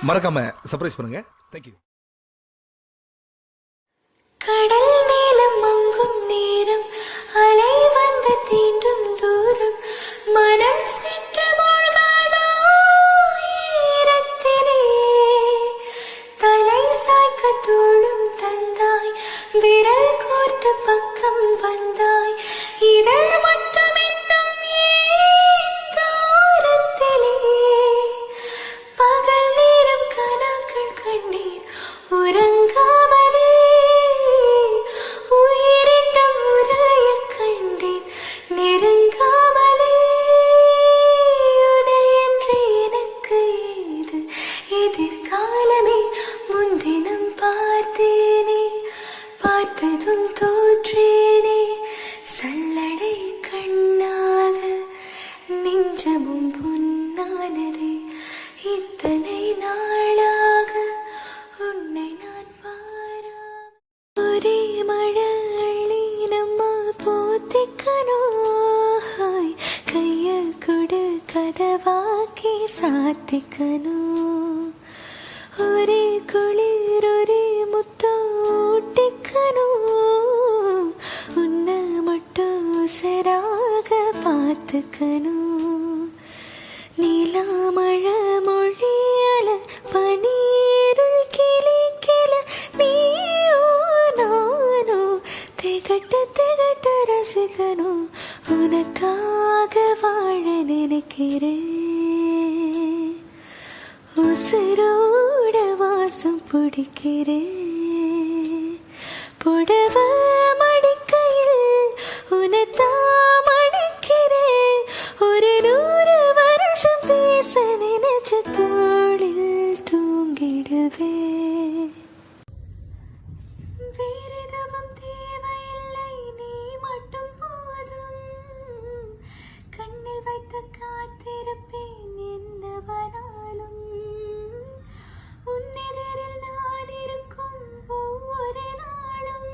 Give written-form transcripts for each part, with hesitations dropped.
மறக்காம சர்ப்ரைஸ் பண்ணுங்க. தேங்க்யூ. கடல் நீலம் மங்கும் நேரம், அலை வந்து தீண்டும் தூரம், மனம் சென்று மூழ்காதோ ஈரத்திலே. தலை சாய்க்க தோளும் தந்தாய், விரல் கோர்த்து பக்கம் வந்தாய், இதழ் மட்டும் இன்னும் ஏன் தூரத்திலே. பகல் நேரம் கனாக்கள் கண்டேன் உறங்காமலே, உயிரிட்டம் உரைய கண்டேன் நெருங்காமலே. உனையன்று எனக்கு ஏது எதிர்காலமே, முன்தினம் பார்த்தேனே, பார்த்ததும் தோற்றேனே. சல்லடை கண்ணாக நெஞ்சமும் பொன்னானதே, இத்தனை நாளாக உன்னை நான் பாராம. ஒரே மழை அள்ளி நம்ம போத்திக்கணும், கைய கொடு கதவாக்கி சாத்திக்கணும். ஒரே குளிர் ஒரே முத்தம் ஊட்டிக்கணும், உன்னை மட்டும் உசராக பார்த்துக்கணும். நீலா மழை மொழியல பனீருள் கிளிக்கில, நீயோ நானோ திகட்ட திகட்ட ரசிக்கணும். உனக்காக வாழ நினைக்கிறேன், உசுரோட வாசம் பிடிக்கிறேன். புடவ மடிக்கையில் உனத்தான் மடிக்கிறேன், ஒரு 100 வருஷம் பேச நினைச்ச தோளில் தூங்கிடுவேன். வேறெதுவும் தேவையில்லை, நீ மட்டும் போதும். கண்ணில் வைத்து காத்திருப்பேன் என்னவனாலும். உன்னெதிரில் நான் இருக்கும் ஒவ்வொரு நாளும்,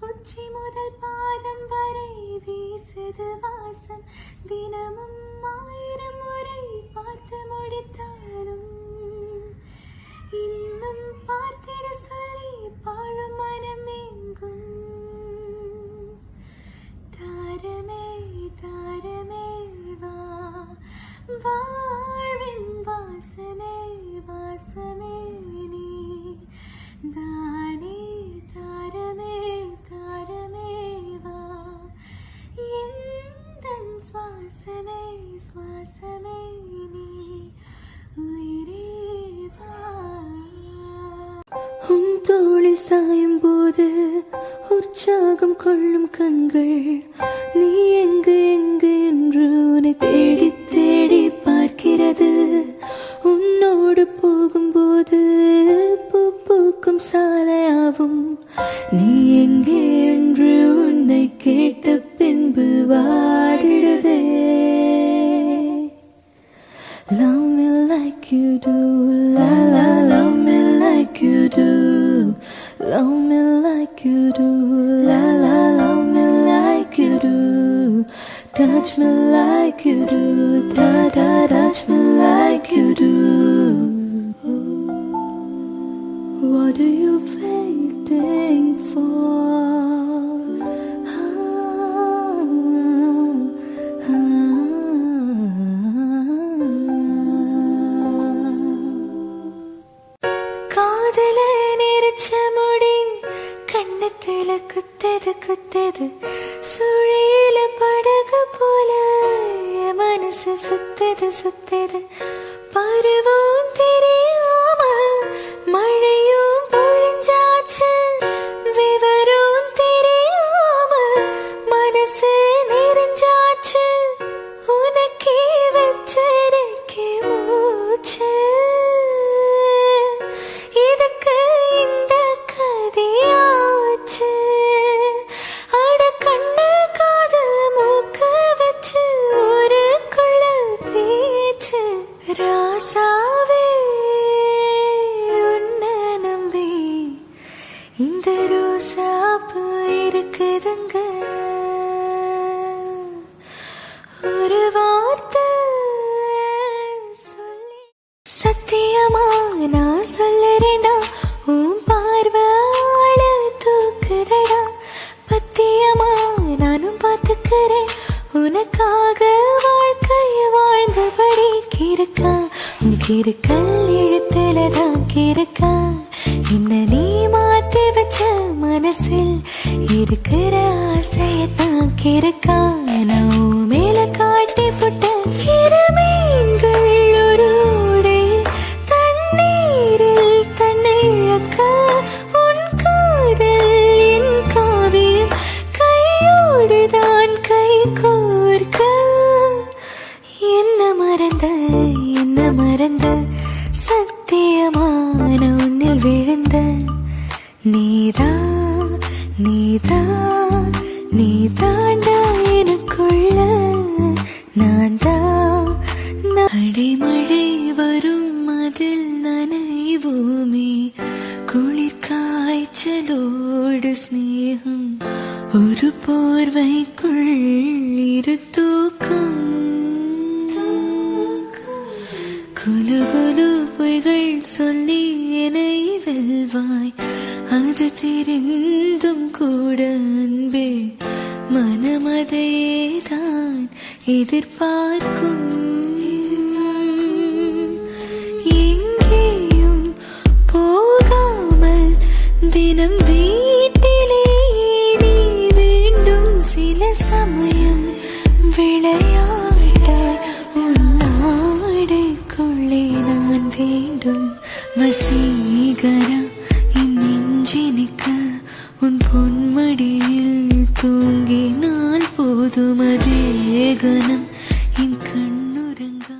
உச்சி முதல் பாதம் வரை வீசுது வாசம். தினமும் 1000 முறை பார்த்து முடித்தாலும், இன்னும் பார்த்திட சொல்லி பாழும் மனம் எங்கும். தாரமே தாரமே வா, வாழ்வின் வாசமே வாசமே நீ தானே. தாரமே தாரமே வா, எந்தன் சுவாசமே சுவாசமே நீ, உயிரே வா. உன் தோளில் சாயும் போது உற்சாகம் கொள்ளும் கண்கள், நீ எங்கு எங்கு என்று உன்னை தேடி தேடி பார்க்கிறது. உன்னோடு போகும்போது பூ பூக்கும் சாலையாவும், நீ எங்கே என்று உன்னை கேட்ட பின்பு வாடிடுதே. Love me like you do, la la, love me like you do. Love me like you do, la la, love me like you do. Touch me like you do, da da, touch me like you do. What do you waiting for? காதல நெரிச்ச முடி கண்ணத்துல குத்தது குத்தது, சுழியில படகு போல என் மனசு சுத்தது சுத்தது. பருவம் தெரியாம மழையும் பொழிஞ்சாச்சு, விவரம் தெரியாம மனசு நெறிஞ்சாச்சு. உனக்கே வச்சிருக்கே மூச்சு, இதுக்கு இந்த கதையாச்சு. அட கண்ணு காது மூக்க வச்சு ஊருக்குள்ள பேச்சு. ராசாவே உன்னை நம்பி இந்த ரோசாப்பு இருக்குதுங்க. ஒரு வார்த்தை சொல்லி சத்திய நான் சொல்லுறேன்டா உன் பார்வாள தூக்குதடா பத்தியமா நானும் பார்த்துக்கிறேன் உனக்காக வாழ்க்கைய வாழ்ந்தபடி கிறுக்கா உன் கிறுக்கல் எழுத்துலதான் கிறுக்கா என்ன நீ மாத்தி வச்ச மனசில் இருக்கிற ஆசையத்தான் கிறுக்கா நான் மேல காட்டி புட்ட கிருமீன்கள் ஒரு உடையில் தண்ணீரில் தன்னிழக்க உன் காதல் என் காவியம் கையோடுதான் கை கோர்க்க என்ன மறந்த சத்தியமான உன்னில் விழுந்த நீதாண்டா எனக்குள்ள நான் தான் அடைமழை வரும் அதில் நனைவோமே குளிர் காய்ச்சலோடு ஸ்நேகம் ஒரு போர்வைக்குள் இரு தூக்கம் குலு குலு பொய்கள் சொல்லி என்னை வெல்வாய் அது தெரிந்தும் கூட அன்பே மனமதையேதான் எதிர்பார்க்கும் எங்கேயும் போகாமல் தினம் வீட்டிலே நீ வேண்டும் சில சமயம் விளையாட உன்னாடைக்குள்ளே நான் வேண்டும் வசீகரா என் நெஞ்சினிக்க உன் பொன்மடியில் தூங்கினால் போதும் அதே கணம் என் கண்ணுறங்கா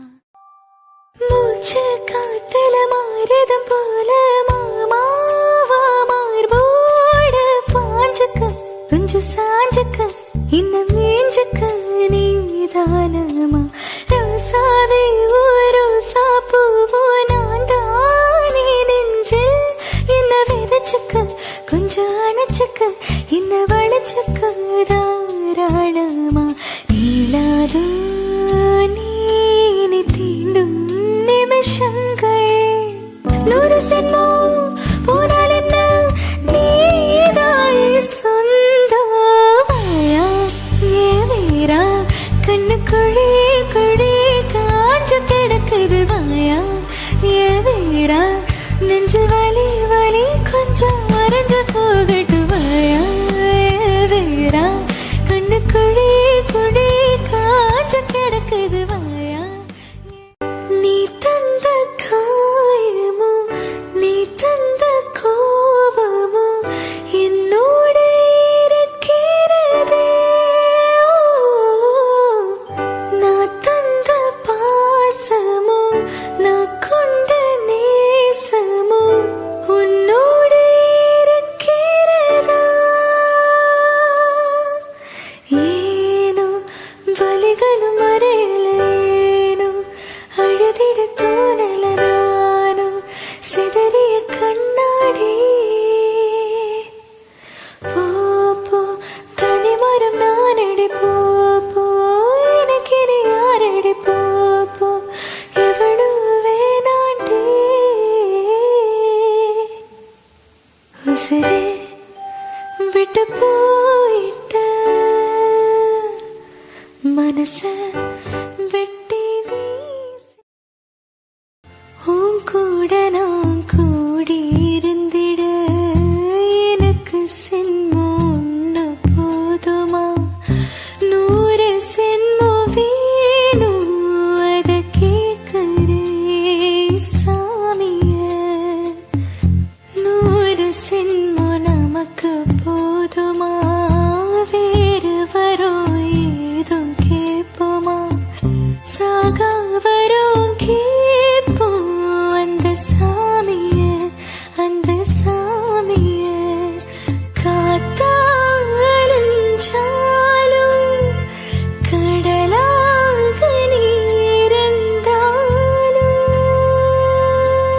மூச்சு காத்தல மாறுதம் போல மாமாவா மார்போடு பாஞ்சுக்க கொஞ்சம் சாஞ்சுக்க இன்னும் மேஞ்சுக்க நீதானமா ராசாவே ஒரு சாப்புவோ நான் தானே நெஞ்சில் என்ன விதைச்சுக்க கொஞ்சம் அணைச்சுக்க என்ன வளைச்சுக்க தாராளமா நீளாதோ நீ தீண்டும் நிமிஷங்கள் 100 சென்மோ போனால் என்ன நீதாய் சொந்தமாயா ஏவேரா கண்ணுக்குழி குழி காஞ்சு கிடக்குது வாயா ஏவேரா நெஞ்சு வலி வலி கொஞ்சம் மறைஞ்சு போகட்டு வாயா ஏவேரா கண்ணுக்குழி